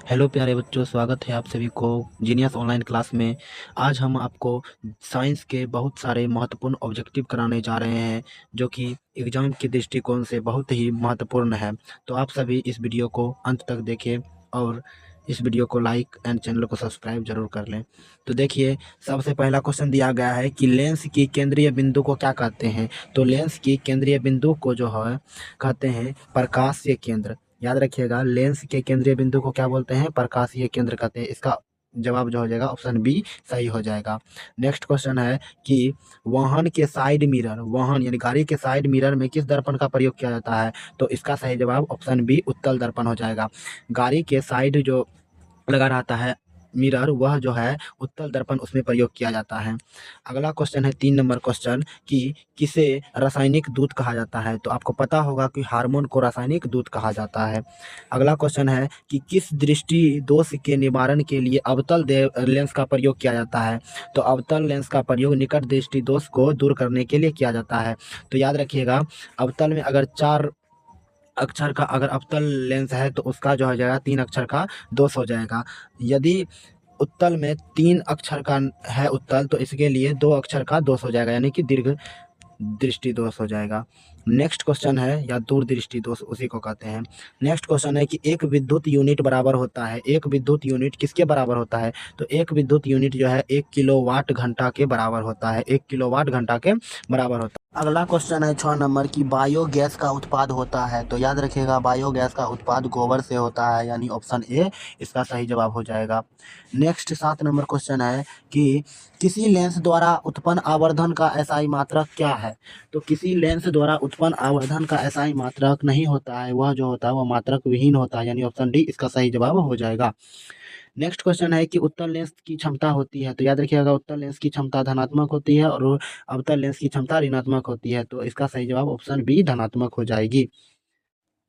Hello प्यारे बच्चों, स्वागत है आप सभी को जीनियस ऑनलाइन क्लास में। आज हम आपको साइंस के बहुत सारे महत्वपूर्ण ऑब्जेक्टिव कराने जा रहे हैं, जो कि एग्जाम के दृष्टिकोण से बहुत ही महत्वपूर्ण है। तो आप सभी इस वीडियो को अंत तक देखें और इस वीडियो को लाइक एंड चैनल को सब्सक्राइब जरूर कर लें। तो देखिए, सबसे पहला क्वेश्चन दिया गया है कि लेंस की केंद्रीय बिंदु को क्या कहते हैं। तो लेंस की केंद्रीय बिंदु को जो है कहते हैं प्रकाशीय केंद्र। याद रखिएगा, लेंस के केंद्रीय बिंदु को क्या बोलते हैं? प्रकाशीय केंद्र कहते हैं। इसका जवाब जो हो जाएगा ऑप्शन बी सही हो जाएगा। नेक्स्ट क्वेश्चन है कि वाहन के साइड मिरर, वाहन यानी गाड़ी के साइड मिरर में किस दर्पण का प्रयोग किया जाता है? तो इसका सही जवाब ऑप्शन बी उत्तल दर्पण हो जाएगा। गाड़ी के साइड जो लगा रहता है मिरर, वह जो है उत्तल दर्पण, उसमें प्रयोग किया जाता है। अगला क्वेश्चन है 3 नंबर क्वेश्चन कि किसे रासायनिक दूत कहा जाता है? तो आपको पता होगा कि हार्मोन को रासायनिक दूत कहा जाता है। अगला क्वेश्चन है कि किस दृष्टि दोष के निवारण के लिए अवतल लेंस का प्रयोग किया जाता है? तो अवतल लेंस का प्रयोग निकट दृष्टि दोष को दूर करने के लिए किया जाता है। तो याद रखिएगा, अवतल में अगर 4 अक्षर का अगर अवतल लेंस है तो उसका जो हो जाएगा 3 अक्षर का दोष हो जाएगा। यदि उत्तल में 3 अक्षर का है उत्तल, तो इसके लिए 2 अक्षर का दोष हो जाएगा, यानी कि दीर्घ दृष्टि दोष हो जाएगा। नेक्स्ट क्वेश्चन है, या दूरदृष्टि दोष उसी को कहते हैं। नेक्स्ट क्वेश्चन है कि एक विद्युत यूनिट बराबर होता है, एक विद्युत यूनिट किसके बराबर होता है? तो एक विद्युत यूनिट जो है 1 किलोवाट घंटा के बराबर होता है, 1 किलोवाट घंटा के बराबर होता है। अगला क्वेश्चन है 6 नंबर की बायोगैस का उत्पाद होता है। तो याद रखिएगा, बायोगैस का उत्पाद गोबर से होता है, यानी ऑप्शन ए इसका सही जवाब हो जाएगा। नेक्स्ट 7 नंबर क्वेश्चन है कि किसी लेंस द्वारा उत्पन्न आवर्धन का एसआई मात्रक क्या है? तो किसी लेंस द्वारा उत्पन्न आवर्धन का एसआई मात्रक नहीं होता है, वह जो होता है वह मात्रक विहीन होता है, यानी ऑप्शन डी इसका सही जवाब हो जाएगा। नेक्स्ट क्वेश्चन है कि उत्तल लेंस की क्षमता होती है। तो याद रखिएगा, उत्तल लेंस की क्षमता धनात्मक होती है और अवतल लेंस की क्षमता ऋणात्मक होती है। तो इसका सही जवाब ऑप्शन बी धनात्मक हो जाएगी।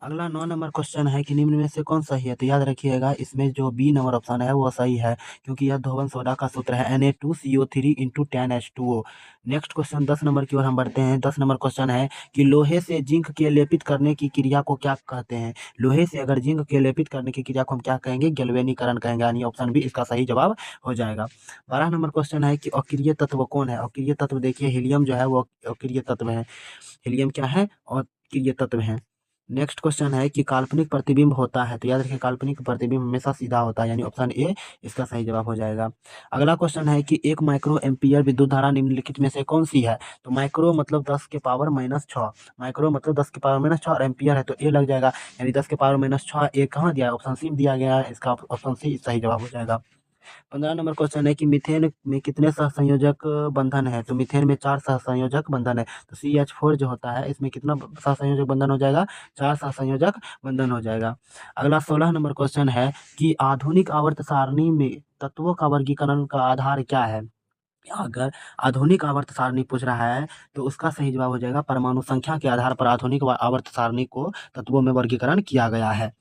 अगला 9 नंबर क्वेश्चन है कि निम्न में से कौन सही है? तो याद रखिएगा, इसमें जो बी नंबर ऑप्शन है वो सही है, क्योंकि यह धोवन सोडा का सूत्र है Na2CO3 into 10H2O। Next question 10 number की ओर हम बढ़ते हैं। 10 नंबर क्वेश्चन है कि लोहे से जिंक के लेपित करने की क्रिया को क्या कहते हैं? लोहे से अगर जिंक के लेपित करने की क्रिया को हम क्या कहेंगे? गैल्वेनीकरण कहेंगे, यानी ऑप्शन बी इसका सही जवाब हो जाएगा। 12 नंबर क्वेश्चन है कि अक्रिय तत्व कौन है? अक्रिय तत्व देखिए, हीलियम जो है वो अक्रिय तत्व है। हीलियम क्या है? अक्रिय तत्व है। नेक्स्ट क्वेश्चन है कि काल्पनिक प्रतिबिंब होता है। तो याद रखिए, काल्पनिक प्रतिबिंब हमेशा सीधा होता है, यानी ऑप्शन ए इसका सही जवाब हो जाएगा। अगला क्वेश्चन है कि 1 माइक्रो एम्पियर विद्युत धारा निम्नलिखित में से कौन सी है? तो माइक्रो मतलब 10 के पावर -6, माइक्रो मतलब 10 के पावर -6 और एम्पियर है तो ए लग जाएगा, यानी 10 के पावर -6 ए कहाँ दिया है? ऑप्शन सी दिया गया है, इसका ऑप्शन सी सही जवाब हो जाएगा। 15 नंबर क्वेश्चन है कि मीथेन में कितने सहसंयोजक बंधन है? तो मीथेन में 4 सहसंयोजक बंधन है। तो CH4 जो होता है, इसमें कितना सहसंयोजक बंधन हो जाएगा? 4 सहसंयोजक बंधन हो जाएगा। अगला 16 नंबर क्वेश्चन है कि आधुनिक आवर्त सारणी में तत्वों का वर्गीकरण का आधार क्या है? अगर आधुनिक आवर्त सारणी पूछ रहा है तो उसका सही जवाब हो जाएगा परमाणु संख्या के आधार पर आधुनिक आवर्त सारणी को तत्वों में वर्गीकरण किया गया है।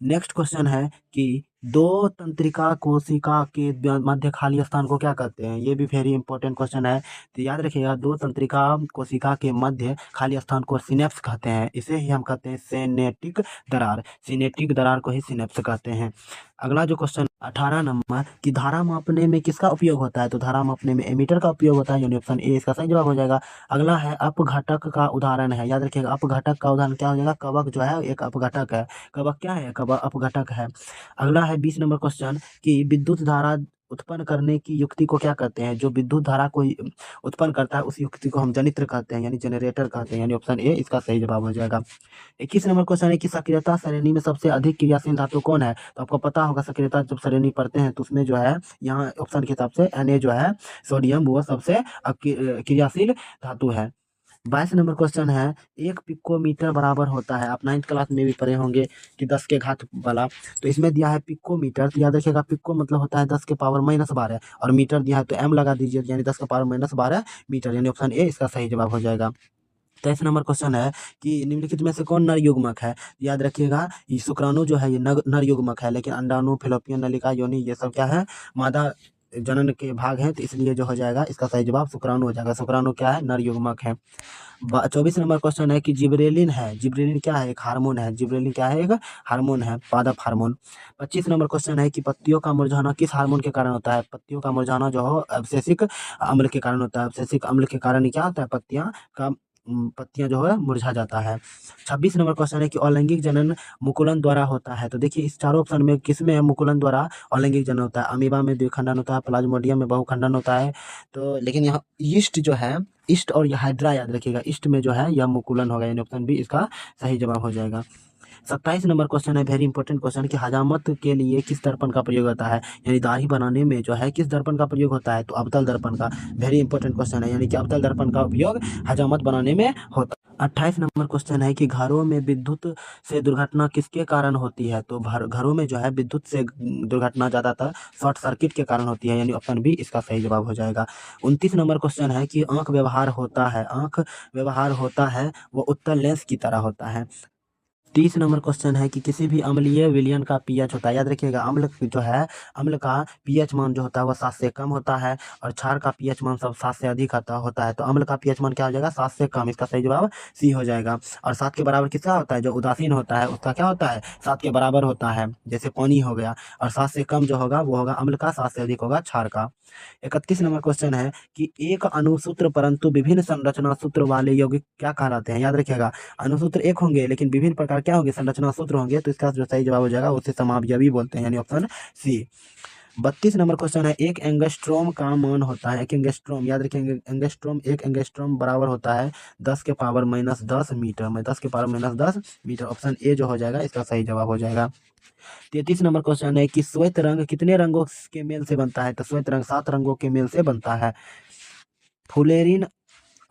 नेक्स्ट क्वेश्चन है कि दो तंत्रिका कोशिका के मध्य खाली स्थान को क्या कहते हैं? ये भी वेरी इंपॉर्टेंट क्वेश्चन है। तो याद रखिएगा, दो तंत्रिका कोशिका के मध्य खाली स्थान को सिनेप्स कहते हैं। इसे ही हम कहते हैं सिनेप्टिक दरार, सिनेप्टिक दरार को ही सिनेप्स कहते हैं। अगला जो क्वेश्चन 18 नंबर कि धारा मापने में किसका उपयोग होता है? तो धारा मापने में एमीटर का उपयोग होता है, यानी ऑप्शन ए इसका सही जवाब हो जाएगा। अगला है अपघटक का उदाहरण है। याद रखिएगा, अपघटक का उदाहरण क्या हो जाएगा? कवक जो है एक अपघटक है। कवक क्या है? कवक अपघटक है। अगला है 20 नंबर क्वेश्चन कि विद्युत धारा उत्पन्न करने की युक्ति को क्या कहते हैं? जो विद्युत धारा को उत्पन्न करता है उस युक्ति को हम जनित्र कहते हैं, यानी जनरेटर कहते हैं, यानी ऑप्शन ए इसका सही जवाब हो जाएगा। 21 नंबर क्वेश्चन है कि सक्रियता श्रेणी में सबसे अधिक क्रियाशील धातु कौन है? तो आपको पता होगा, सक्रियता जब श्रेणी पढ़ते हैं तो उसमें जो है यहाँ ऑप्शन के हिसाब से Na जो है सोडियम, वो सबसे क्रियाशील धातु है। 22 नंबर क्वेश्चन है 1 पिकोमीटर बराबर होता है, आप 9th क्लास में भी पढ़े होंगे कि 10 के घात वाला। तो इसमें दिया है पिकोमीटर, तो याद रखिएगा पिको मतलब होता है 10 के पावर -12 और मीटर दिया है तो m लगा दीजिए, यानी 10 के पावर -12 मीटर, यानी ऑप्शन ए इसका सही जवाब हो जाएगा। 23 नंबर क्वेश्चन है कि निम्नलिखित में से कौन नर युग्मक है? याद रखिएगा, ये शुक्राणु जो है ये नर युग्मक है, लेकिन अंडाणु, फैलोपियन नलिका, योनि ये सब क्या है? मादा जनन के भाग हैं, तो इसलिए जो हो जाएगा इसका सही जवाब शुक्राणु हो जाएगा। शुक्राणु क्या है? नर युग्मक है। 24 नंबर क्वेश्चन है कि जिबरेलिन है, जिबरेलिन क्या है? एक हार्मोन है। जिबरेलिन क्या है? एक हार्मोन है, पादप हार्मोन। 25 नंबर क्वेश्चन है कि पत्तियों का मुरझाना किस हार्मोन के कारण होता है? पत्तियों का मुरझाना जो हो अब्सेसिक अम्ल के कारण होता है। अब्सेसिक अम्ल के कारण ही क्या होता है? पत्तियां जो है मुरझा जाता है। 26 नंबर क्वेश्चन है कि अलैंगिक जनन मुकुलन द्वारा होता है। तो देखिए इस चारों ऑप्शन में किसमें मुकुलन द्वारा अलैंगिक जनन होता है? अमीबा में द्विखंडन होता है, प्लाज्मोडियम में बहुखंडन होता है। तो लेकिन यहाँ ईस्ट जो है, ईस्ट और हाइड्रा याद रखिएगा, ईस्ट में जो है यह मुकुलन होगा, यानी ऑप्शन बी इसका सही जवाब हो जाएगा। 27 नंबर क्वेश्चन है वेरी इंपॉर्टेंट क्वेश्चन कि हजामत के लिए किस दर्पण का प्रयोग होता है? यानी दाढ़ी बनाने में जो है किस दर्पण का प्रयोग होता है? तो अवतल दर्पण का। वेरी इंपॉर्टेंट क्वेश्चन है, यानी कि अवतल दर्पण का उपयोग हजामत बनाने में होता है। 28 नंबर क्वेश्चन है कि घरों में विद्युत से दुर्घटना किसके कारण होती है? तो घरों में जो है विद्युत से दुर्घटना ज़्यादातर शॉर्ट सर्किट के कारण होती है, यानी ऑप्शन बी इसका सही जवाब हो जाएगा। 29 नंबर क्वेश्चन है कि आंख व्यवहार होता है, आंख व्यवहार होता है वो उत्तल लेंस की तरह होता है। 30 नंबर क्वेश्चन है कि किसी भी अम्लीय विलयन का पीएच होता है, याद रखिएगा अम्ल जो है, अम्ल का पीएच मान जो होता है वो 7 से कम होता है, और क्षार का पीएच मान सब 7 से अधिक होता है। तो अम्ल का पीएच मान क्या हो जाएगा? 7 से कम, इसका सही जवाब सी हो जाएगा। और 7 के बराबर किसका होता है? जो उदासीन होता है उसका क्या होता है? 7 के बराबर होता है, जैसे पानी हो गया। और 7 से कम जो होगा वो होगा अम्ल का, 7 से अधिक होगा क्षार का। 31 नंबर क्वेश्चन है कि एक अणुसूत्र परंतु विभिन्न संरचना सूत्र वाले यौगिक क्या कहलाते हैं? याद रखिएगा अणुसूत्र एक होंगे लेकिन विभिन्न प्रकार क्या होंगे? संरचना सूत्र होंगे, तो इसका जो सही जवाब हो जाएगा उसे समावयवी बोलते हैं, यानी ऑप्शन सी। 32 नंबर क्वेश्चन है एक एंगस्ट्रोम का मान होता है, एक एंगस्ट्रोम याद रखेंगे, एंगस्ट्रोम, एक एंगस्ट्रोम बराबर होता है 10 के पावर माइनस 10 मीटर में, 10 के power minus 10 metre. Option A जो हो जाएगा इसका सही जवाब हो जाएगा। 33 नंबर क्वेश्चन है कि श्वेत रंग कितने रंगों के मेल से बनता है? तो श्वेत रंग 7 रंगों के मेल से बनता है। फ्लोरीन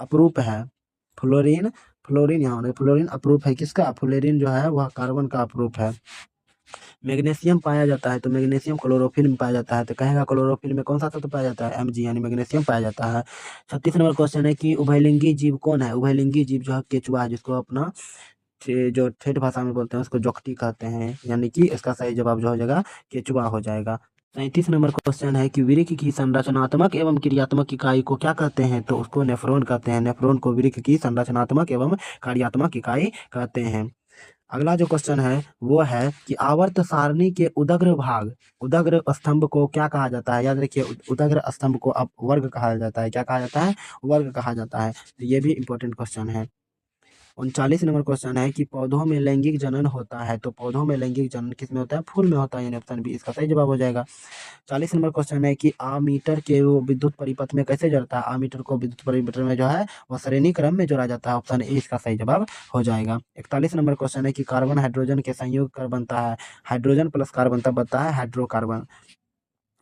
अपरूप है, फ्लोरीन, फ्लोरीन यहाँ फ्लोरीन अपरूप है किसका? फ्लोरीन जो है वह कार्बन का अपरूप है। मैग्नीशियम पाया जाता है, तो मैग्नीशियम क्लोरोफिल में पाया जाता है, तो कहेगा क्लोरोफिल में कौन सा तत्व पाया जाता है? Mg यानी मैग्नीशियम पाया जाता है। 36 नंबर क्वेश्चन है कि उभयलिंगी जीव कौन है? उभयलिंगी जीव जो है केचुआ है, जिसको अपना जो ठेठ भाषा में बोलते हैं उसको जोकटी कहते हैं, यानी कि इसका सही जवाब जो हो जाएगा केचुआ हो जाएगा। 37 नंबर क्वेश्चन है कि वृक्क की संरचनात्मक एवं क्रियात्मक इकाई को क्या कहते हैं? तो उसको नेफ्रॉन कहते हैं। नेफ्रॉन को वृक्क की संरचनात्मक एवं कार्यात्मक इकाई कहते हैं। अगला जो क्वेश्चन है वो है कि आवर्त सारणी के उदग्र भाग, उदग्र स्तंभ को क्या कहा जाता है? याद रखिए उदग्र स्तंभ को अब वर्ग कहा जाता है। क्या कहा जाता है? वर्ग कहा जाता है। तो ये भी इंपॉर्टेंट क्वेश्चन है। 39 नंबर क्वेश्चन है कि पौधों में लैंगिक जनन होता है, तो पौधों में लैंगिक जनन किस में होता है? फूल में होता है, यानी ऑप्शन बी इसका सही जवाब हो जाएगा। 40 नंबर क्वेश्चन है कि आमीटर के वो विद्युत परिपथ में कैसे जोड़ता है? आमीटर को विद्युत परिपथ में जो है वह श्रेणी क्रम में जोड़ा जाता है, ऑप्शन ए इसका सही जवाब हो जाएगा। 41 नंबर क्वेश्चन है कि कार्बन हाइड्रोजन के संयोग कर बनता है, हाइड्रोजन प्लस कार्बन तब बनता है हाइड्रोकार्बन।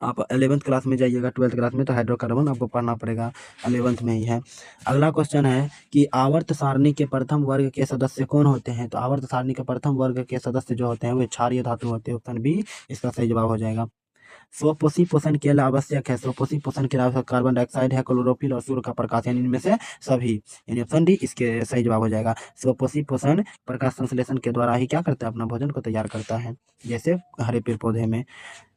आप 11th क्लास में जाइएगा, 12th क्लास में तो हाइड्रोकार्बन आपको पढ़ना पड़ेगा, 11th में ही है। अगला क्वेश्चन है कि आवर्त सारणी के प्रथम वर्ग के सदस्य कौन होते हैं? तो आवर्त सारणी के प्रथम वर्ग के सदस्य जो होते हैं वे क्षारीय धातु होते हैं, ऑप्शन बी इसका सही जवाब हो जाएगा। स्वपोषी पोषण के लिए आवश्यक है, स्वपोषी पोषण के लिए आवश्यक कार्बन डाइऑक्साइड है, क्लोरोफिल और सूर्य का प्रकाश, यानी इनमें से सभी, यानी ऑप्शन डी इसके सही जवाब हो जाएगा। स्वपोषी पोषण प्रकाश संश्लेषण के द्वारा ही क्या करता है? अपना भोजन को तैयार करता है, जैसे हरे पेड़ पौधे में।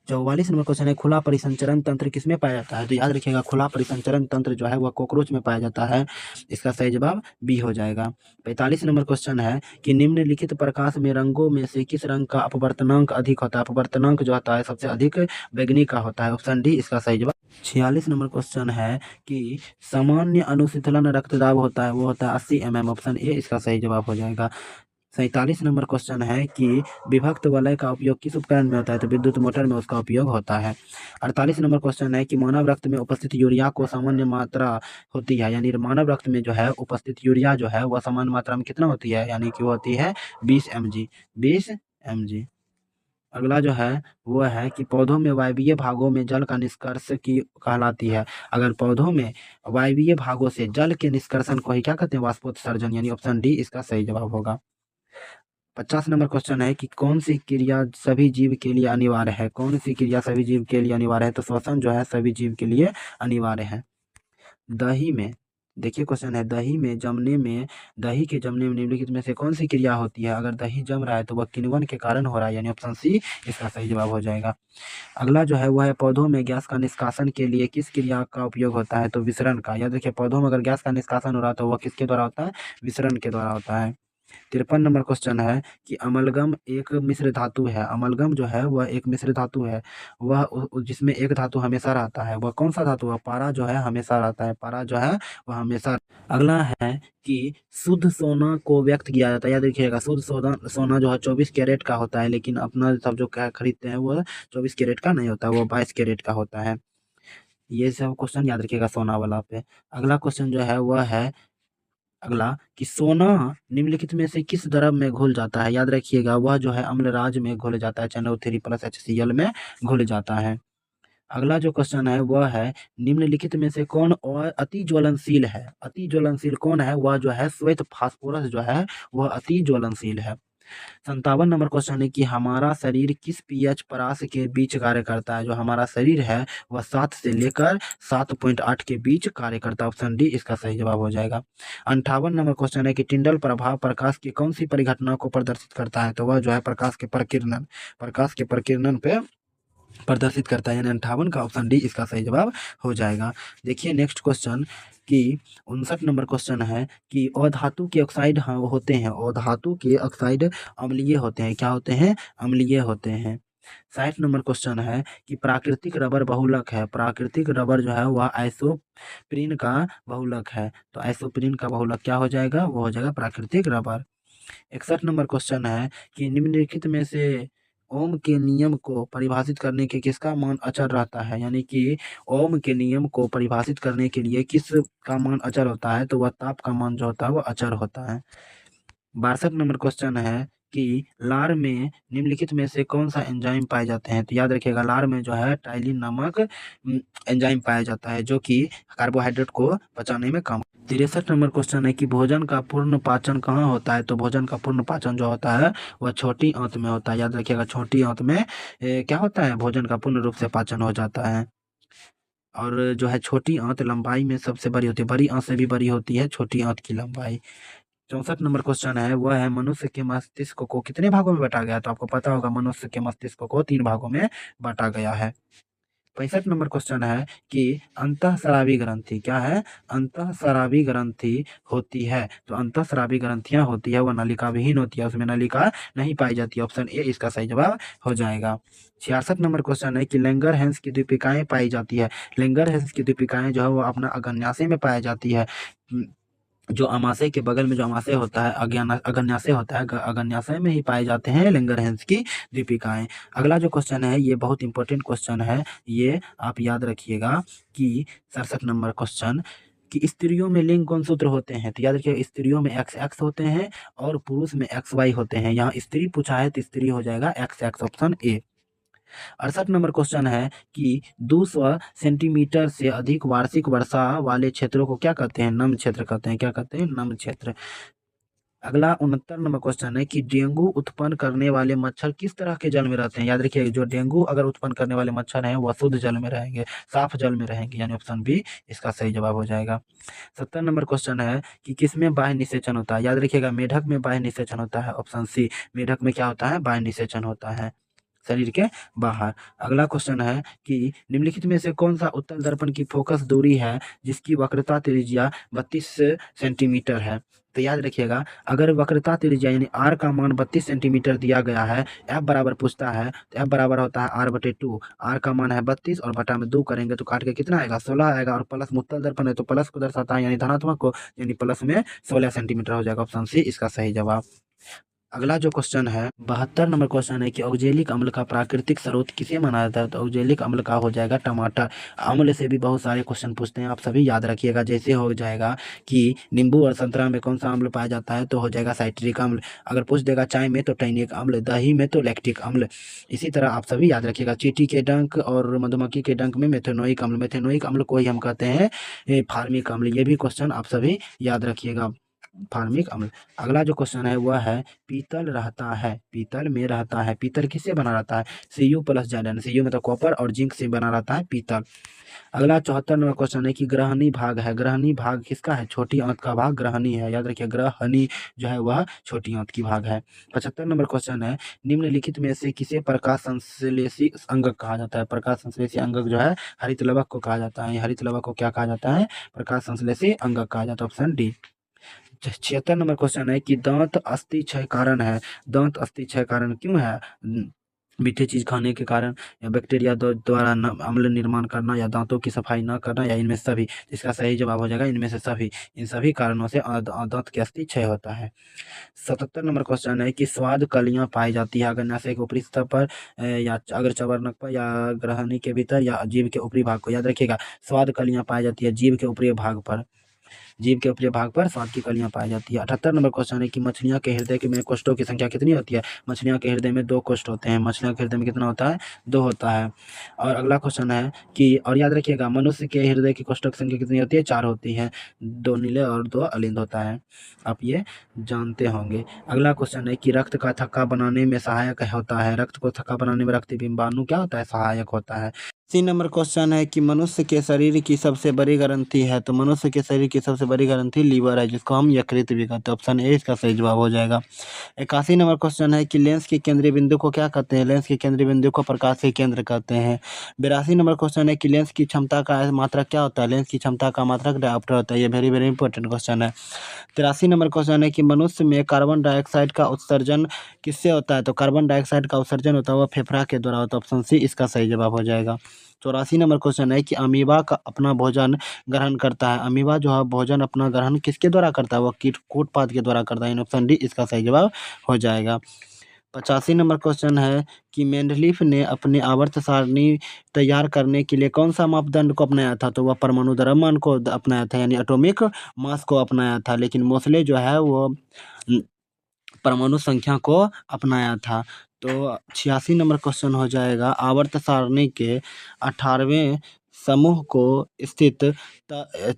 44 नंबर क्वेश्चन है खुला परिसंचरण तंत्र किसमें पाया जाता है? तो याद रखिएगा खुला परिसंचरण तंत्र जो है वह कॉकरोच में पाया जाता है, इसका सही जवाब बी हो जाएगा। 45 नंबर क्वेश्चन है कि निम्नलिखित प्रकाश में रंगों में से किस रंग का अपवर्तनांक अधिक होता है? अपवर्तनांक जो होता है सबसे अधिक बैंगनी का होता है, ऑप्शन डी इसका सही जवाब। 46 नंबर क्वेश्चन है कि सामान्य अनुशीतलन रक्तदाब होता है वो होता है 80 mm, ऑप्शन ए इसका सही जवाब हो जाएगा। 47 नंबर क्वेश्चन है कि विभक्त वलय का उपयोग किस उपकरण में होता है? तो विद्युत मोटर में उसका उपयोग होता है। 48 नंबर क्वेश्चन है कि मानव रक्त में उपस्थित यूरिया को सामान्य मात्रा होती है, यानी मानव रक्त में जो है उपस्थित यूरिया जो है वह सामान्य मात्रा में कितना होती है? यानी कि वो होती है 20 mg, 20 mg। अगला जो है वो है कि पौधों में वायवीय भागों में जल का निष्कर्ष की कहलाती है। अगर पौधों में वायवीय भागों से जल के निष्कर्षण को ही क्या कहते हैं? वाष्पोत्सर्जन, यानी ऑप्शन डी इसका सही जवाब होगा। 50 नंबर क्वेश्चन है कि कौन सी क्रिया सभी जीव के लिए अनिवार्य है? कौन सी क्रिया सभी जीव के लिए अनिवार्य है? तो श्वसन जो है सभी जीव के लिए अनिवार्य है। दही में, देखिए क्वेश्चन है दही के जमने में निम्नलिखित में से कौन सी क्रिया होती है? अगर दही जम रहा है तो वह किण्वन के कारण हो रहा है, यानी ऑप्शन सी इसका सही जवाब हो जाएगा। अगला जो है वह है पौधों में गैस का निष्कासन के लिए किस क्रिया का उपयोग होता है, तो विसरण का। याद रखिए पौधों में अगर गैस का निष्कासन हो रहा है तो वह किसके द्वारा होता है, विसरण के द्वारा होता है। 53 नंबर क्वेश्चन है कि अमलगम एक मिश्र धातु है। अमलगम जो है वह एक मिश्र धातु है, वह जिसमें एक धातु हमेशा रहता है, वह कौन सा धातु है, पारा जो है हमेशा रहता है, पारा जो है वह हमेशा। अगला है कि शुद्ध सोना को व्यक्त किया जाता है। याद रखिएगा शुद्ध सोना सोना जो है 24 कैरेट का होता है, लेकिन अपना सब जो खरीदते हैं वो 24 कैरेट का नहीं होता, वो 22 कैरेट का होता है। ये सब क्वेश्चन याद रखिएगा सोना वाला पे। अगला क्वेश्चन जो है वह है अगला कि सोना निम्नलिखित में से किस द्रव में घुल जाता है। याद रखिएगा वह जो है अम्लराज में घुल जाता है, NO3+ HCl में घुल जाता है। अगला जो क्वेश्चन है वह है निम्नलिखित में से कौन और अति ज्वलनशील है। अति ज्वलनशील कौन है, वह जो है श्वेत फास्फोरस जो है वह अति ज्वलनशील है। 57 नंबर क्वेश्चन है कि हमारा शरीर किस पीएच परास के बीच कार्य करता है। जो हमारा शरीर है वह 7 से लेकर 7.8 के बीच कार्य करता है। ऑप्शन डी इसका सही जवाब हो जाएगा। 58 नंबर क्वेश्चन है कि टिंडल प्रभाव प्रकाश की कौन सी परिघटना को प्रदर्शित करता है, तो वह जो है प्रकाश के प्रकीर्णन पे प्रदर्शित करता है, यानी 58 का ऑप्शन डी इसका सही जवाब हो जाएगा। देखिए नेक्स्ट क्वेश्चन कि 59 नंबर क्वेश्चन है कि अधातु के ऑक्साइड होते हैं, अधातु के ऑक्साइड अम्लीय होते हैं, क्या होते हैं, अम्लीय होते हैं। 60 नंबर क्वेश्चन है कि प्राकृतिक रबर बहुलक है। प्राकृतिक रबर जो है वह आइसोप्रीन का बहुलक है, तो आइसोप्रीन का बहुलक क्या हो जाएगा, वो हो जाएगा प्राकृतिक रबर। 61 नंबर क्वेश्चन है कि निम्नलिखित में से ओम के नियम को परिभाषित करने के किसका मान अचर रहता है, यानी कि ओम के नियम को परिभाषित करने के लिए किस का मान अचर होता है, तो वह ताप का मान जो होता है वह अचर होता है। 62 नंबर क्वेश्चन है कि लार में निम्नलिखित में से कौन सा एंजाइम पाए जाते हैं, तो याद रखिएगा लार में जो है टाइलिन नामक एंजाइम पाया जाता है जो कि कार्बोहाइड्रेट को पचाने में काम। 63 नंबर क्वेश्चन है कि भोजन का पूर्ण पाचन कहाँ होता है, तो भोजन का पूर्ण पाचन जो होता है वह छोटी आंत में होता है। याद रखिएगा छोटी आंत में क्या होता है, भोजन का पूर्ण रूप से पाचन हो जाता है। और जो है छोटी आंत लंबाई में सबसे बड़ी होती है, बड़ी आंत से भी बड़ी होती है छोटी आंत की लंबाई। 64 नंबर क्वेश्चन है वह है मनुष्य के मस्तिष्क को कितने भागों में बांटा गया, तो आपको पता होगा मनुष्य के मस्तिष्क को 3 भागों में बांटा गया है। 65 नंबर क्वेश्चन है कि अंतःस्रावी ग्रंथि क्या है, अंतःस्रावी ग्रंथि होती है, तो अंतःस्रावी ग्रंथियां होती है वह नलिका विहीन होती है, उसमें नलिका नहीं पाई जाती है। ऑप्शन ए इसका सही जवाब हो जाएगा। 66 नंबर क्वेश्चन है कि लैंगरहैंस की दीपिकाएं पाई जाती है। लैंगरहैंस की दीपिकाएं जो है वो अपना अगन्याशय में पाई जाती है। जो अमाशय के बगल में जो अमाशय होता है अगन्याशय होता है, अगन्याशय में ही पाए जाते हैं लैंगरहैंस की दीपिकाएं। अगला जो क्वेश्चन है ये बहुत इंपॉर्टेंट क्वेश्चन है, ये आप याद रखिएगा कि 67 नंबर क्वेश्चन कि स्त्रियों में लिंग गुण सूत्र होते हैं, तो याद रखिए स्त्रियों में XX होते हैं और पुरुष में XY होते हैं। यहाँ स्त्री पूछा है तो स्त्री हो जाएगा XX, option A. 68 number question है कि 200 सेंटीमीटर से अधिक वार्षिक वर्षा वाले क्षेत्रों को क्या कहते हैं, नम क्षेत्र कहते हैं, क्या कहते हैं, नम क्षेत्र। अगला 69 नंबर क्वेश्चन है कि डेंगू उत्पन्न करने वाले मच्छर किस तरह के जल में रहते हैं। याद रखिए जो डेंगू अगर उत्पन्न करने वाले मच्छर हैं वह शुद्ध जल में रहेंगे, साफ जल में रहेंगे, यानी ऑप्शन बी इसका सही जवाब हो जाएगा। 70 नंबर क्वेश्चन है कि किसमें बाह्य निषेचन होता है। याद रखिएगा मेढक में बाह्य निषेचन होता है, ऑप्शन सी मेढक में क्या होता है, बाह्य निषेचन होता है शरीर के बाहर। अगला क्वेश्चन है कि निम्नलिखित में से कौन सा उत्तल दर्पण की फोकस दूरी है जिसकी वक्रता त्रिज्या 32 सेंटीमीटर है। तो याद रखिएगा अगर वक्रता त्रिज्या यानी आर का मान 32 सेंटीमीटर दिया गया है, एफ बराबर पूछता है तो एफ बराबर होता है R/2। आर का मान है 32 और बटा में 2 करेंगे तो काट के कितना आएगा, 16 आएगा, और प्लस उत्तल दर्पण है तो प्लस को दर्शाता है यानी धनात्मक को, यानी प्लस में 16 सेंटीमीटर हो जाएगा, ऑप्शन सी इसका सही जवाब। अगला जो क्वेश्चन है 72 नंबर क्वेश्चन है कि ऑक्जेलिक अम्ल का प्राकृतिक स्रोत किसे माना जाता है, तो ऑक्जेलिक अम्ल का हो जाएगा टमाटर। अम्ल से भी बहुत सारे क्वेश्चन पूछते हैं, आप सभी याद रखिएगा। जैसे हो जाएगा कि नींबू और संतरा में कौन सा अम्ल पाया जाता है, तो हो जाएगा साइट्रिक अम्ल। अगर पूछ देगा चाय में तो टैनिक अम्ल, दही में तो लैक्टिक अम्ल। इसी तरह आप सभी याद रखिएगा चींटी के डंक और मधुमक्खी के डंक में मेथेनोइक अम्ल, मेथेनोइक अम्ल को ही हम कहते हैं फार्मिक अम्ल। ये भी क्वेश्चन आप सभी याद रखिएगा। फार्मिक अम्ल। अगला जो क्वेश्चन है वह है पीतल रहता है, पीतल में रहता है, पीतल किससे बना रहता है? Cu प्लस Zn, Cu मतलब कॉपर और जिंक से बना रहता है पीतल। अगला 74 नंबर क्वेश्चन है कि ग्रहणी भाग है, ग्रहणी भाग किसका है? छोटी आंत का भाग ग्रहणी है, याद रखिए ग्रहणी जो है वह छोटी आंत की भाग है। 75 नंबर क्वेश्चन है निम्नलिखित में से किसे प्रकाश संश्लेषी अंगक कहा जाता है? प्रकाश संश्लेषी अंगक जो है हरित लवक को कहा जाता है, हरित लवक को क्या कहा जाता है? प्रकाश संश्लेषी अंगक कहा जाता है, ऑप्शन डी। 76 नंबर क्वेश्चन है कि दांत अस्थि क्षय कारण है, दांत अस्थि क्षय कारण क्यों है? मीठी चीज खाने के कारण या बैक्टीरिया द्वारा अम्ल निर्माण करना या दांतों की सफाई न करना या इनमें सभी। इसका सही जवाब हो जाएगा इनमें से सभी, इन सभी कारणों से दांत की अस्थि क्षय होता है। 77 नंबर क्वेश्चन है कि स्वाद कलियां पाई जाती है अग्न्याशय के ऊपरी सतह पर या अगर चवर्णक पर या ग्रहणी के भीतर या जीभ के ऊपरी भाग को। याद रखिएगा स्वाद कलियां पाई जाती है जीभ के ऊपरी भाग पर, जीभ के ऊपरी भाग पर स्वाद की कलियां पाई जाती है। 78 नंबर क्वेश्चन है कि मछलियां के हृदय के में कोष्ठों की संख्या कितनी होती है? मछलियां के हृदय में 2 कोष्ठ होते हैं, मछलियां के हृदय में कितना होता है? 2 होता है। और अगला क्वेश्चन है कि और याद रखिएगा मनुष्य के हृदय की कोष्ठों की संख्या कितनी होती है? 4 होती है, 2 नीले और 2 अलिंद होता है, आप ये जानते होंगे। अगला क्वेश्चन है कि रक्त का थक्का बनाने में सहायक होता है, रक्त को थक्का बनाने में रक्त बिंबाणु क्या होता है? सहायक होता है। 80 नंबर क्वेश्चन है कि मनुष्य के शरीर की सबसे बड़ी ग्रंथि है, तो मनुष्य के शरीर की सबसे बड़ी ग्रंथि लीवर है, जिसको हम यकृत भी कहते हैं, ऑप्शन ए इसका सही जवाब हो जाएगा। 81 नंबर क्वेश्चन है कि लेंस के केंद्रीय बिंदु को क्या कहते हैं? लेंस के केंद्रीय बिंदु को प्रकाश के केंद्र कहते हैं। 82 नंबर क्वेश्चन है कि लेंस की क्षमता का मात्रक क्या होता है? लेंस की क्षमता का मात्रक डायोप्टर होता है, ये वेरी वेरी इंपॉर्टेंट क्वेश्चन है। 83 नंबर क्वेश्चन है कि मनुष्य में कार्बन डाइऑक्साइड का उत्सर्जन किससे होता है? तो कार्बन डाइऑक्साइड का उत्सर्जन होता है वह फेफड़ा के द्वारा होता है, ऑप्शन सी इसका सही जवाब हो जाएगा। 84 नंबर क्वेश्चन है कि अमीबा का अपना भोजन ग्रहण करता है, अमीबा जो है भोजन अपना ग्रहण किसके द्वारा करता है? वह कीट कूटपाद के द्वारा करता है, ऑप्शन डी इसका सही जवाब हो जाएगा। 85 नंबर क्वेश्चन है कि मेंडलीफ ने अपने आवर्त सारणी तैयार करने के लिए कौन सा मापदंड को अपनाया था? तो वह परमाणु द्रव्यमान को अपनाया था, यानी एटॉमिक मास को अपनाया था, लेकिन मोसले जो है वो परमाणु संख्या को अपनाया था। तो 86 नंबर क्वेश्चन हो जाएगा आवर्त सारणी के 18वें समूह को स्थित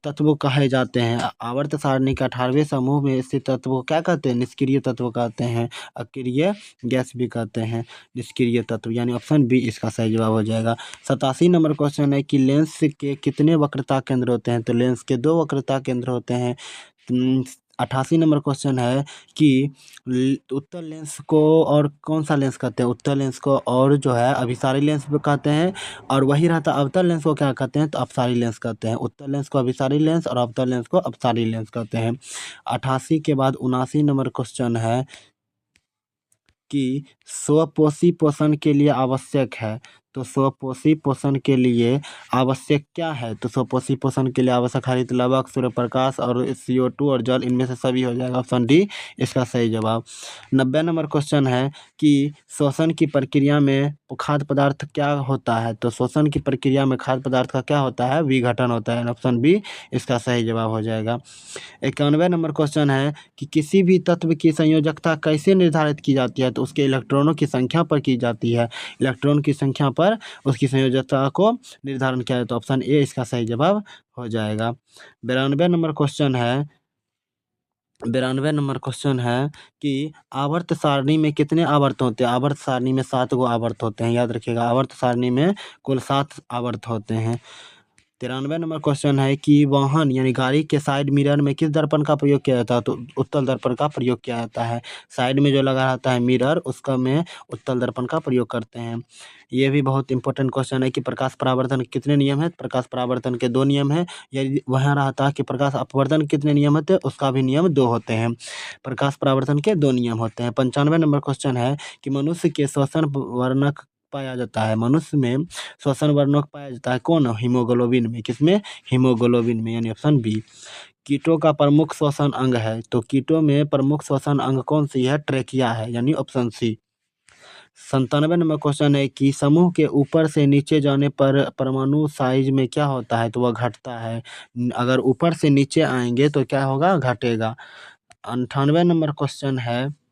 तत्व कहे जाते हैं। आवर्त सारणी के 18वें समूह में स्थित तत्व को क्या कहते हैं? निष्क्रिय तत्व कहते हैं, अक्रिय गैस भी कहते हैं, निष्क्रिय तत्व, यानी ऑप्शन बी इसका सही जवाब हो जाएगा। 87 नंबर क्वेश्चन है कि लेंस के कितने वक्रता केंद्र होते हैं? तो लेंस के 2 वक्रता केंद्र होते हैं। 88 नंबर क्वेश्चन है कि उत्तल लेंस को और कौन सा लेंस कहते हैं? उत्तल लेंस को और जो है अभिसारी लेंस भी कहते हैं, और वही रहता अवतल लेंस को क्या कहते हैं? तो अपसारी लेंस कहते हैं। उत्तल लेंस को अभिसारी लेंस और अवतल लेंस को अपसारी लेंस कहते हैं। 88 के बाद 79 नंबर क्वेश्चन है कि स्वपोषी पोषण के लिए आवश्यक है, तो स्वपोषी पोषण के लिए आवश्यक क्या है? तो स्वपोषी पोषण के लिए आवश्यक हरित लवक, सूर्यप्रकाश और CO2 और जल, इनमें से सभी हो जाएगा, ऑप्शन डी इसका सही जवाब। 90 नंबर क्वेश्चन है कि श्वसन की प्रक्रिया में खाद्य पदार्थ क्या होता है? तो श्वसन की प्रक्रिया में खाद्य पदार्थ का क्या होता है? विघटन होता है, ऑप्शन बी इसका सही जवाब हो जाएगा। 91 नंबर क्वेश्चन है कि किसी भी तत्व की संयोजकता कैसे निर्धारित की जाती है? तो उसके इलेक्ट्रॉनों की संख्या पर की जाती है, इलेक्ट्रॉन की संख्या पर उसकी संयोजकता को निर्धारण किया जाए, तो ऑप्शन ए इसका सही जवाब हो जाएगा। 92 नंबर क्वेश्चन है कि आवर्त सारणी में कितने आवर्त होते हैं? आवर्त सारणी में 7 गो आवर्त होते हैं, याद रखिएगा आवर्त सारणी में कुल 7 आवर्त होते हैं। 93 नंबर क्वेश्चन है कि वाहन यानी गाड़ी के साइड मिरर में किस दर्पण का प्रयोग किया जाता है? तो उत्तल दर्पण का प्रयोग किया जाता है, साइड में जो लगा रहता है मिरर उसका में उत्तल दर्पण का प्रयोग करते हैं। ये भी बहुत इंपॉर्टेंट क्वेश्चन है कि प्रकाश परावर्तन कितने नियम है? प्रकाश परावर्तन के 2 नियम है। यदि वहाँ रहता है कि प्रकाश अपवर्तन कितने नियम होते हैं? उसका भी नियम 2 होते हैं। प्रकाश परावर्तन के 2 नियम होते हैं। 95 नंबर क्वेश्चन है कि मनुष्य के श्वसन वर्णक पाया जाता है, मनुष्य में श्वसन वर्णक पाया जाता है कौन? हीमोग्लोबिन में, किसमें? हीमोग्लोबिन में, यानी ऑप्शन बी। कीटों का प्रमुख श्वसन अंग है, तो कीटों में प्रमुख श्वसन अंग कौन सी है? ट्रेकिया है, यानी ऑप्शन सी। 97 नंबर क्वेश्चन है कि समूह के ऊपर से नीचे जाने पर परमाणु साइज में क्या होता है? तो वह घटता है, अगर ऊपर से नीचे आएंगे तो क्या होगा? घटेगा। 98 नंबर क्वेश्चन है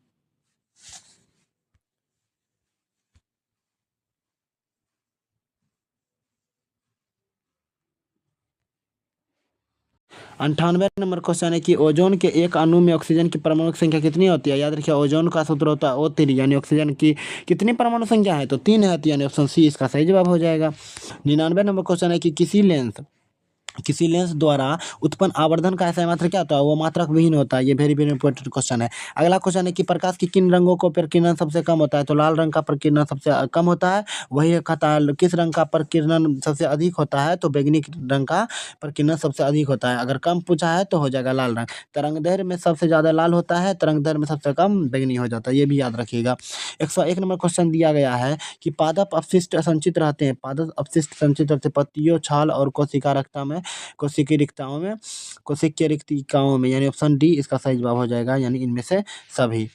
98 नंबर क्वेश्चन है कि ओजोन के एक अणु में ऑक्सीजन की परमाणु संख्या कितनी होती है? याद रखिए ओजोन का सूत्र होता है O3, यानी ऑक्सीजन की कितनी परमाणु संख्या है? तो 3 है, यानी ऑप्शन सी इसका सही जवाब हो जाएगा। 99 नंबर क्वेश्चन है कि किसी लेंस द्वारा उत्पन्न आवर्धन का ऐसा मात्रा क्या होता है? वो मात्रक विहीन होता है। ये वेरी वेरी इंपॉर्टेंट क्वेश्चन है। अगला क्वेश्चन है कि प्रकाश की किन रंगों को प्रकीर्णन सबसे कम होता है? तो लाल रंग का प्रकीर्णन सबसे कम होता है। वही कहता है किस रंग का प्रकीर्णन सबसे अधिक होता है? तो बैंगनी रंग का प्रकीर्णन सबसे अधिक होता है। अगर कम पूछा है तो हो जाएगा लाल रंग। तरंगदैर्घ्य में सबसे ज्यादा लाल होता है, तरंगदैर्घ्य में सबसे कम बैंगनी हो जाता है, ये भी याद रखिएगा। 101 नंबर क्वेश्चन दिया गया है कि पादप अपशिष्ट संचित रहते हैं। पादप अपशिष्ट संचित रहते हैं पत्तियों, छाल और कोशिका रक्ता में, कोशिकीय रिक्ताओं में, कोशिकीय रिक्तिकाओं में, यानी ऑप्शन डी इसका सही जवाब हो जाएगा, यानी इनमें से सभी।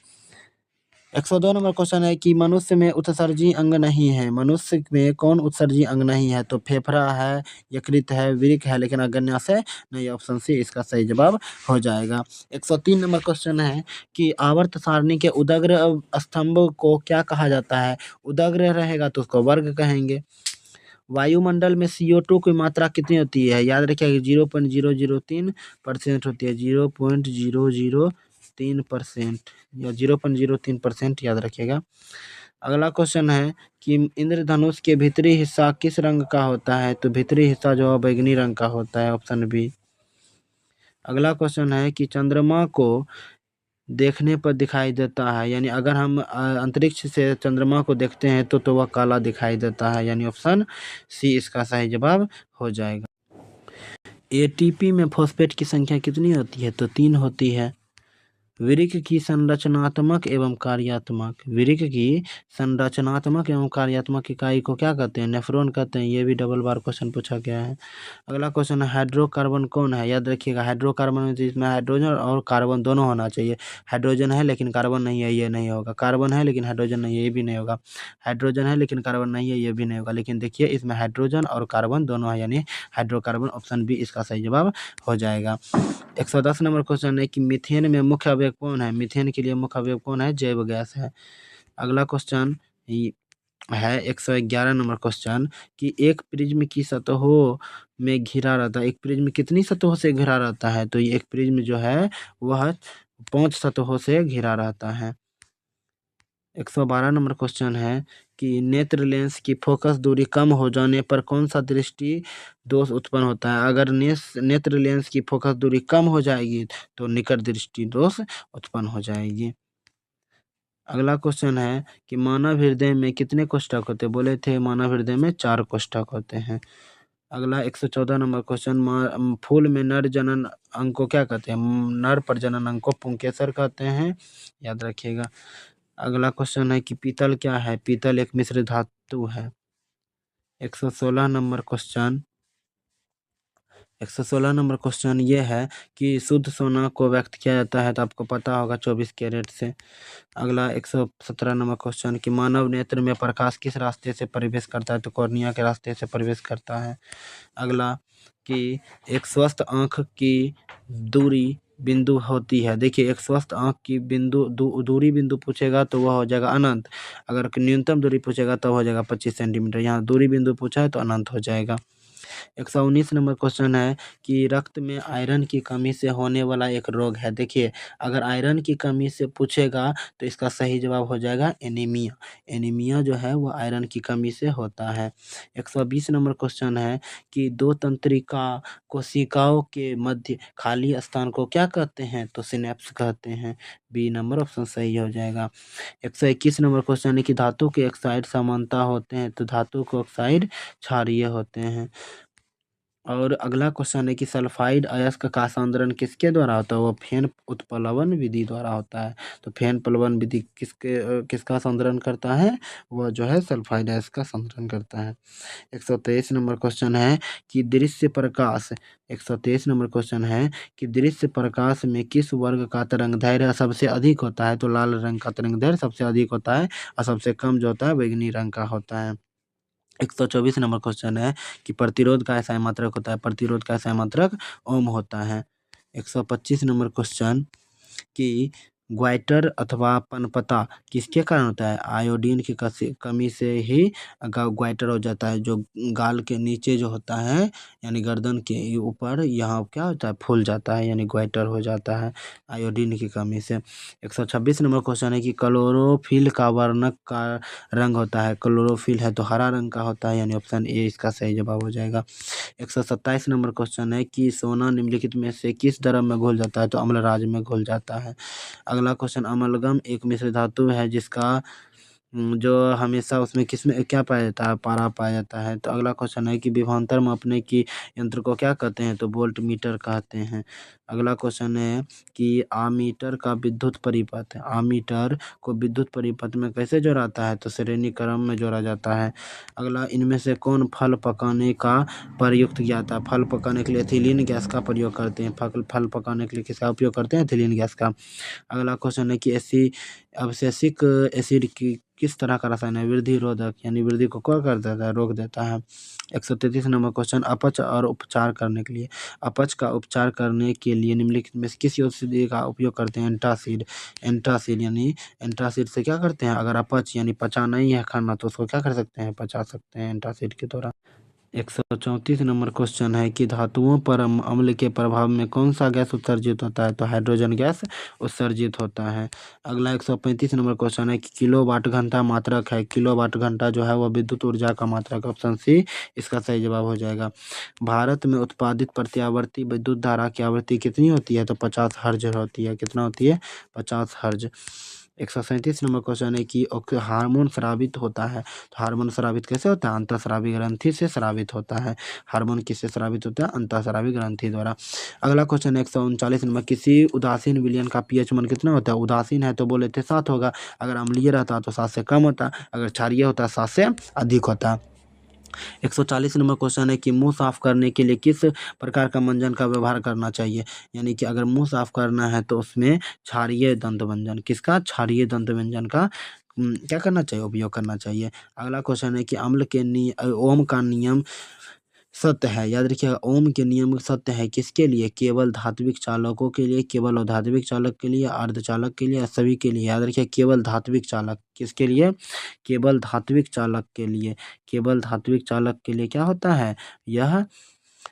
102 नंबर क्वेश्चन है कि मनुष्य में उत्सर्जी अंग नहीं है। मनुष्य में कौन उत्सर्जी अंग नहीं है? तो फेफड़ा है, यकृत है, वृक्क है, लेकिन अग्न्याशय नहीं, ऑप्शन सी इसका सही जवाब हो जाएगा। 103 नंबर क्वेश्चन है कि आवर्त सारणी के उदग्र स्तंभ को क्या कहा जाता है? उदग्र रहेगा तो उसको वर्ग कहेंगे। वायुमंडल में CO2 की मात्रा कितनी होती है? याद रखिए 0.003% होती है, 0.003% या 0.03% याद रखिएगा। अगला क्वेश्चन है कि इंद्रधनुष के भीतरी हिस्सा किस रंग का होता है? तो भीतरी हिस्सा जो है बैंगनी रंग का होता है, ऑप्शन बी। अगला क्वेश्चन है कि चंद्रमा को देखने पर दिखाई देता है, यानी अगर हम अंतरिक्ष से चंद्रमा को देखते हैं तो वह काला दिखाई देता है, यानी ऑप्शन सी इसका सही जवाब हो जाएगा। ATP में फॉस्फेट की संख्या कितनी होती है? तो 3 होती है। वृक्क की संरचनात्मक एवं कार्यात्मक, वृक्क की संरचनात्मक एवं कार्यात्मक इकाई को क्या कहते हैं? नेफ्रॉन कहते हैं। ये भी डबल बार क्वेश्चन पूछा गया है। अगला क्वेश्चन है हाइड्रोकार्बन कौन है? याद रखिएगा हाइड्रोकार्बन में जिसमें हाइड्रोजन और कार्बन दोनों होना चाहिए। हाइड्रोजन है लेकिन कार्बन नहीं है, ये नहीं होगा। कार्बन है लेकिन हाइड्रोजन नहीं है, ये भी नहीं होगा। हाइड्रोजन है लेकिन कार्बन नहीं है, ये भी नहीं होगा। लेकिन देखिए इसमें हाइड्रोजन और कार्बन दोनों है, यानी हाइड्रोकार्बन, ऑप्शन बी इसका सही जवाब हो जाएगा। 110 नंबर क्वेश्चन है कि मीथेन में मुख्य अवयव कौन है? मीथेन के लिए मुख्य अवयव कौन है? जैव गैस है। अगला क्वेश्चन है 111 नंबर क्वेश्चन कि एक प्रिज्म की सतहों में घिरा रहता है। एक प्रिज्म कितनी सतहों से घिरा रहता है? तो ये एक प्रिज्म जो है वह 5 सतहों से घिरा रहता है। 112 नंबर क्वेश्चन है कि नेत्र लेंस की फोकस दूरी कम हो जाने पर कौन सा दृष्टि दोष उत्पन्न होता है? अगर नेत्र लेंस की फोकस दूरी कम हो जाएगी तो निकट दृष्टि दोष उत्पन्न हो जाएगी। अगला क्वेश्चन है कि मानव हृदय में कितने कोष्ठक होते हैं? बोले थे मानव हृदय में 4 कोष्ठक होते हैं। अगला 114 नंबर क्वेश्चन, फूल में नर जनन अंग को क्या कहते हैं? नर प्रजनन अंग को पुंकेसर कहते हैं, याद रखिएगा। अगला क्वेश्चन है कि पीतल क्या है? पीतल एक मिश्र धातु है। 116 नंबर क्वेश्चन 116 नंबर क्वेश्चन ये है कि शुद्ध सोना को व्यक्त किया जाता है, तो आपको पता होगा 24 कैरेट से। अगला 117 नंबर क्वेश्चन कि मानव नेत्र में प्रकाश किस रास्ते से प्रवेश करता है? तो कॉर्निया के रास्ते से प्रवेश करता है। अगला कि एक स्वस्थ आँख की दूरी बिंदु होती है। देखिए एक स्वस्थ आँख की दूरी बिंदु पूछेगा तो वह हो जाएगा अनंत। अगर न्यूनतम दूरी पूछेगा तो हो जाएगा 25 सेंटीमीटर। यहाँ दूरी बिंदु पूछा है तो अनंत हो जाएगा। 119 नंबर क्वेश्चन है कि रक्त में आयरन की कमी से होने वाला एक रोग है। देखिए अगर आयरन की कमी से पूछेगा तो इसका सही जवाब हो जाएगा एनीमिया। एनीमिया जो है वो आयरन की कमी से होता है। 120 नंबर क्वेश्चन है कि दो तंत्रिका कोशिकाओं के मध्य खाली स्थान को क्या कहते हैं? तो सिनेप्स कहते हैं। बी नंबर ऑप्शन सही हो जाएगा। 121 नंबर क्वेश्चन है कि धातु के ऑक्साइड समानता होते हैं, तो धातु के ऑक्साइड क्षारीय होते हैं। और अगला क्वेश्चन है कि सल्फाइड अयस्क का सांद्रण किसके द्वारा होता है? वो फेन उत्प्लवन विधि द्वारा होता है। तो फेन प्लवन विधि किसका सांद्रण करता है? वह जो है सल्फाइड अयस्क का सांद्रण करता है। 123 नंबर क्वेश्चन है कि दृश्य प्रकाश 123 नंबर क्वेश्चन है कि दृश्य प्रकाश में किस वर्ग का तरंगदैर्घ्य सबसे अधिक होता है? तो लाल रंग का तरंगदैर्घ्य सबसे अधिक होता है और सबसे कम जो होता है बैंगनी रंग का होता है। 124 नंबर क्वेश्चन है कि प्रतिरोध का ऐसा मात्रक होता है? प्रतिरोध का ऐसा मात्रक ओम होता है। 125 नंबर क्वेश्चन कि ग्वाइटर अथवा पनपता किसके कारण होता है? आयोडीन की कमी से ही ग्वाइटर हो जाता है। जो गाल के नीचे जो होता है यानी गर्दन के ऊपर यहाँ क्या होता है, फूल जाता है यानी ग्वाइटर हो जाता है आयोडीन की कमी से। 126 नंबर क्वेश्चन है कि क्लोरोफिल का वर्णक का रंग होता है। क्लोरोफिल है तो हरा रंग का होता है यानी ऑप्शन ए इसका सही जवाब हो जाएगा। 127 नंबर क्वेश्चन है कि सोना निम्नलिखित में से किस द्रव में घुल जाता है? तो अम्लराज में घुल जाता है। अगला क्वेश्चन, अमलगम एक मिश्र धातु है जिसका जो हमेशा उसमें किसमें क्या पाया जाता है? पारा पाया जाता है। तो अगला क्वेश्चन है कि विभवांतर मापने की यंत्र को क्या कहते हैं? तो वोल्ट मीटर कहते हैं। अगला क्वेश्चन है कि आमीटर का विद्युत परिपथ, आमीटर को विद्युत परिपथ में कैसे जोड़ा जाता है? तो श्रेणी क्रम में जोड़ा जाता है। अगला, इनमें से कौन फल पकाने का प्रयुक्त किया जाता है? फल पकाने के लिए एथिलीन गैस का प्रयोग करते हैं। फल पकाने के लिए किसका उपयोग करते हैं? एथिलीन गैस का। अगला क्वेश्चन है कि अवशेषिक एसिड की किस तरह का रसायन है? वृद्धि रोधक यानी वृद्धि को क्या कर देता है? रोक देता है। 133 नंबर क्वेश्चन, अपच और उपचार करने के लिए, अपच का उपचार करने के लिए निम्नलिखित में से किस औषधि का उपयोग करते हैं? एंटासिड। एंटासिड यानी एंटासिड से क्या करते हैं? अगर अपच यानी पचा नहीं है खाना तो उसको क्या कर सकते हैं? पचा सकते हैं एंटासिड के द्वारा। 134 नंबर क्वेश्चन है कि धातुओं पर अम्ल के प्रभाव में कौन सा गैस उत्सर्जित होता है? तो हाइड्रोजन गैस उत्सर्जित होता है। अगला 135 नंबर क्वेश्चन है कि किलोवाट घंटा मात्रक है। किलोवाट घंटा जो है वह विद्युत ऊर्जा का मात्रक, ऑप्शन सी इसका सही जवाब हो जाएगा। भारत में उत्पादित प्रत्यावर्ती विद्युत धारा की आवृत्ति कितनी होती है? तो 50 हर्ज होती है। कितना होती है? 50 हर्ज। 137 नंबर क्वेश्चन है कि हार्मोन स्रावित होता है। तो हार्मोन स्रावित कैसे होता है? अंतःस्रावी ग्रंथि से स्रावित होता है। हार्मोन किससे स्रावित होता है? अंतःस्रावी ग्रंथि द्वारा। अगला क्वेश्चन है 139 नंबर, किसी उदासीन विलयन का पीएच मान कितना होता है? उदासीन है तो बोले थे 7 होगा, अगर अम्लीय रहता तो 7 से कम होता, अगर क्षारीय होता 7 से अधिक होता। 140 नंबर क्वेश्चन है कि मुंह साफ करने के लिए किस प्रकार का मंजन का व्यवहार करना चाहिए? यानी कि अगर मुंह साफ करना है तो उसमें क्षारीय दंत मंजन, किसका? क्षारीय दंत मंजन का क्या करना चाहिए? उपयोग करना चाहिए। अगला क्वेश्चन है कि अम्ल के ओम का नियम सत्य है। याद रखिएगा, ओम के नियम सत्य है किसके लिए? केवल धात्विक चालकों के लिए, केवल धात्विक चालक के लिए, अर्धचालक के लिए, सभी के लिए। याद रखिए, केवल धात्विक चालक, किसके लिए? केवल धात्विक चालक के लिए। केवल धात्विक चालक के लिए क्या होता है? यह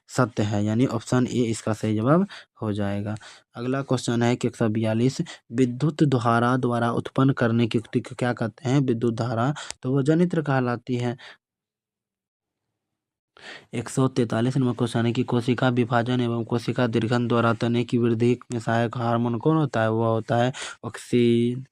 सत्य है यानी ऑप्शन ए इसका सही जवाब हो जाएगा। अगला क्वेश्चन है कि 142, विद्युत धारा द्वारा उत्पन्न करने की युक्ति को क्या कहते हैं? विद्युत धारा तो वह जनित्र कहलाती है। 143 नंबर क्वेश्चन है कि कोशिका विभाजन एवं कोशिका दीर्घन द्वारा तने की वृद्धि में सहायक हार्मोन कौन होता है? वह होता है ऑक्सीन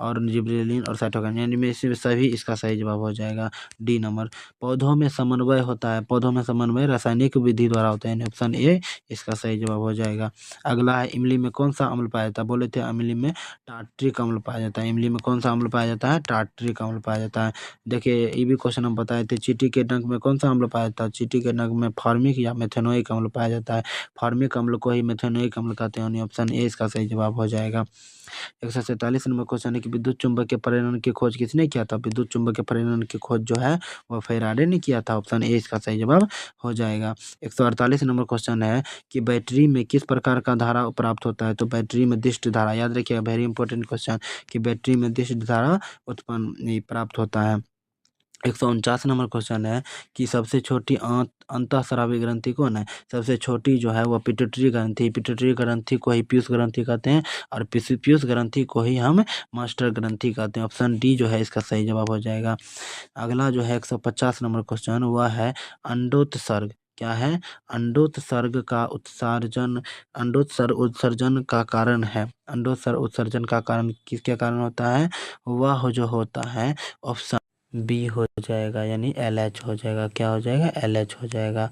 और जिबरेलिन और साइटोकिन, यानी में से सभी इसका सही जवाब हो जाएगा डी नंबर। पौधों में समन्वय होता है। पौधों में समन्वय रासायनिक विधि द्वारा होता है, ऑप्शन ए इसका सही जवाब हो जाएगा। अगला है, इमली में कौन सा अम्ल पाया जाता है? बोले थे इमली में टार्ट्रिक अम्ल पाया जाता है। इमली में कौन सा अम्ल पाया जाता है? टार्ट्रिक अम्ल पाया जाता है। देखिए, ये भी क्वेश्चन हम बताए थे, चींटी के डंक में कौन सा अम्ल पाया जाता है? चींटी के डंक में फार्मिक या मेथेनोइक अम्ल पाया जाता है। फार्मिक अम्ल को ही मेथेनोइक अम्ल कहते हैं, ऑप्शन ए इसका सही जवाब हो जाएगा। 147 नंबर क्वेश्चन है कि विद्युत चुंबक के प्रेरण की खोज किसने किया था? विद्युत चुंबक के प्रेरण की खोज जो है वह फैराडे ने किया था, ऑप्शन ए इसका सही जवाब हो जाएगा। 148 नंबर क्वेश्चन है कि बैटरी में किस प्रकार का धारा प्राप्त होता है? तो बैटरी में दिष्ट धारा। याद रखिएगा, वेरी इंपॉर्टेंट क्वेश्चन, कि बैटरी में दिष्ट धारा उत्पन्न प्राप्त होता है। 149 नंबर क्वेश्चन है कि सबसे छोटी अंतःस्रावी ग्रंथि कौन है? सबसे छोटी जो है वह पिट्यूटरी ग्रंथि। पिट्यूटरी ग्रंथि को ही पीयूष ग्रंथि कहते हैं और पीयूष ग्रंथि को ही हम मास्टर ग्रंथि कहते हैं, ऑप्शन डी जो है इसका सही जवाब हो जाएगा। अगला जो है 150 नंबर क्वेश्चन, वह है अंडोत्सर्ग। क्या है? अंडोत्सर्ग का उत्सर्जन, अंडोत्सर्ग उत्सर्जन का कारण है। अंडोत्सर्ग उत्सर्जन का कारण किसके कारण होता है? वह जो होता है ऑप्शन बी हो जाएगा, यानी LH हो जाएगा। क्या हो जाएगा? LH हो जाएगा।